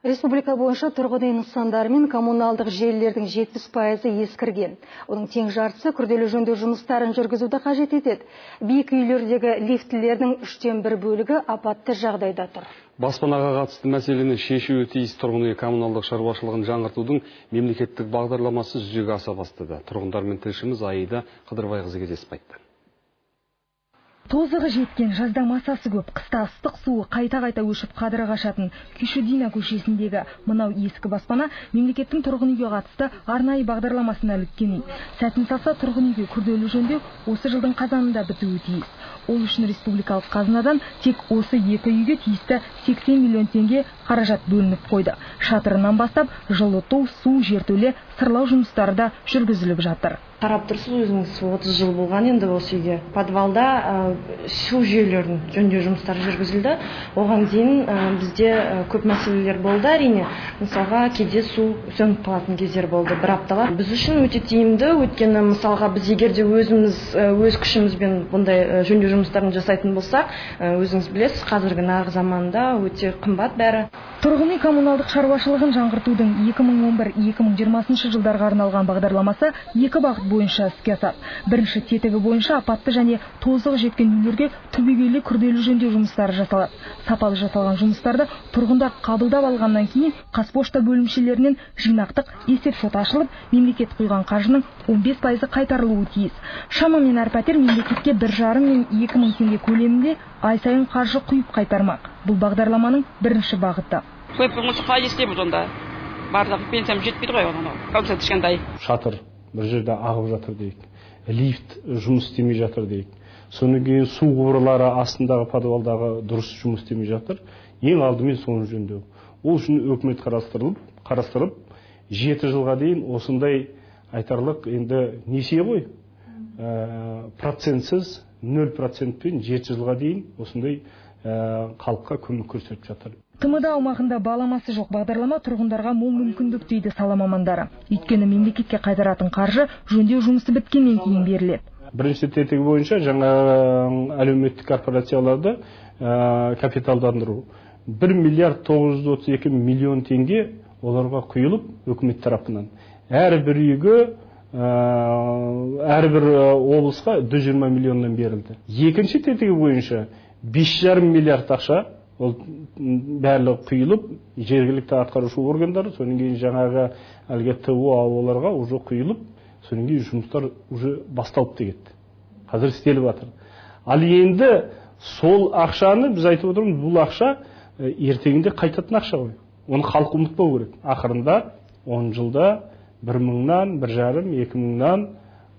Республика бойынша тұрғын үй нысандары мен коммуналдық желілердің 70% ескірген. Оның тең жартысы күрделі жөндеу жұмыстарын жүргізуді қажет етеді. Биік үйлердегі лифтілердің 1/3 бөлігі апатты жағдайда тұр. Баспанаға қатысты мәселені шешуі тиіс тұрғын үй коммуналдық шаруашылығын жаңғыртудың мемлекеттік бағдарламасы жүзеге аса бастады. Тұрғындармен тілшіміз Аида Қыдырбайқызы кездесіп қайтты. Тозығы жеткен, жазда масасы көп, қыста ыстық суы қайта-қайта өшіп қадыры қашатын Күйшудина көшесіндегі мынау ескі баспана мемлекеттің тұрғын үйге қатысты арнайы бағдарламасына іліккен үй. Сәтін салса тұрғын үйге күрделі жөндеу осы жылдың қазанында бітуі тиіс. Ол үшін республикалық қазынадан тек осы екі үйге тиісті 80 миллион теңге қаражат бөлініп қойды. Шатырынан бастап жылыту, су, жертөле, сырлау жұмыстары да жүргізіліп жатыр. Қарап тұрсыз, өзіңіз 30 жыл болған енді осы үйге. Подвалда су жүйелерін жөндеу жұмыстары жүргізілді. Оған дейін бізде көп мәселелер болды әрине. Мысалға, кейде су сөніп қалатын кездер болды бір аптаға. Біз үшін өте тиімді, өйткені мысалға біз егер де өз күшімізбен бұндай жөндеу жұмыстарын жасайтын болсақ, өзіңіз білесіз, қазіргі нарық заманында өте қымбат бәрі. Тұрғын үй коммуналдық шаруашылығын жаңғыртудың 2011-2020 жылдарға арналған бағдарламасы екі бағыт бойынша іске асады. Бірінші тетігі бойынша апатты және тозығы жеткен үйлерге түбегейлі күрделі жөндеу жұмыстары жасалады. Сапалы жасалған жұмыстарды тұрғындар қабылдап алғаннан кейін Қазпошта бөлімшелерінен жинақтық есепшот ашылып, мемлекет құйған қаржының 15% қайтарылуы тиіс. Шамамен әр пәтер мемлекетке 1,5 мен 2 мың теңге көлемінде ай сайын қаржы құйып қайтармақ. Бұл бағдарламаның бірінші бағыты. Көп болса қалай істейміз онда? Барлығы пенсиям жетпейді ғой онда. Қалса кішкентай. Шатыр бір жерде ағып жатыр дейік. Лифт жұмыс істемей жатыр дейік. Содан кейін су құбырлары астындағы подвалдағы дұрыс жұмыс істемей жатыр. Ең алдымен соны жөндеу. Ол үшін үкімет қарастырып 7 жылға дейін осындай айтарлық енді несие ғой. Процентсіз 0%пен 7 жылға дейін осындай халыққа көмек көрсетіп жатыр. ТМД аумағында баламасы жоқ бағдарлама тұрғындарға мол мүмкіндік дейді сала мамандары. Өйткені мемлекетке қайтаратын қаржы жөндеу жұмысы біткеннен кейін беріледі. Бірінші тетігі бойынша жаңа әлеуметтік корпорацияларды капиталдандыру 1 миллиард 932 миллион теңге оларға құйылып үкімет тарапынан. Әрбір үйге, әрбір облысқа 120 миллионнан берілді. Екінші тетігі бойынша 5,5 миллиард ақша ол барлығы құйылып, жергілікті атқарушы органдары, содан кейін жаңағы әлгі ТО-ларға уже құйылып, содан кейін жұмыстар уже басталып та кетті. Қазір істеліп жатыр. Ал енді сол ақшаны біз айтып отырмыз, бұл ақша ертеңінде қайтатын ақша ғой. Оны халық ұмытпау керек. Ақырында 10 жылда 1 мыңнан, 1,5, 2 мыңнан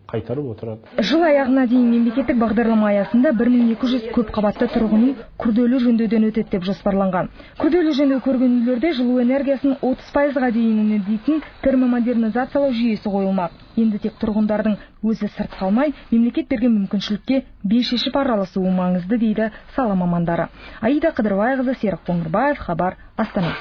қайтарып отырады. Жыл аяғына дейін мемлекеттік бағдарлама аясында 1200 көп қабатты тұрғын үй күрделі жөндеуден өтеді деп жоспарланған. Күрделі жөндеу көрген үйлерде жылу энергиясын 30%-ға дейін үнемдейтін термомодернизациялау жүйесі қойылмақ. Енді тек тұрғындардың өзі сырт қалмай, мемлекет берген мүмкіншілікке бел шешіп араласуы маңызды дейді сала мамандары. Аида Қыдырбайқызы, Серік Қоңырбаев, Хабар, Астана.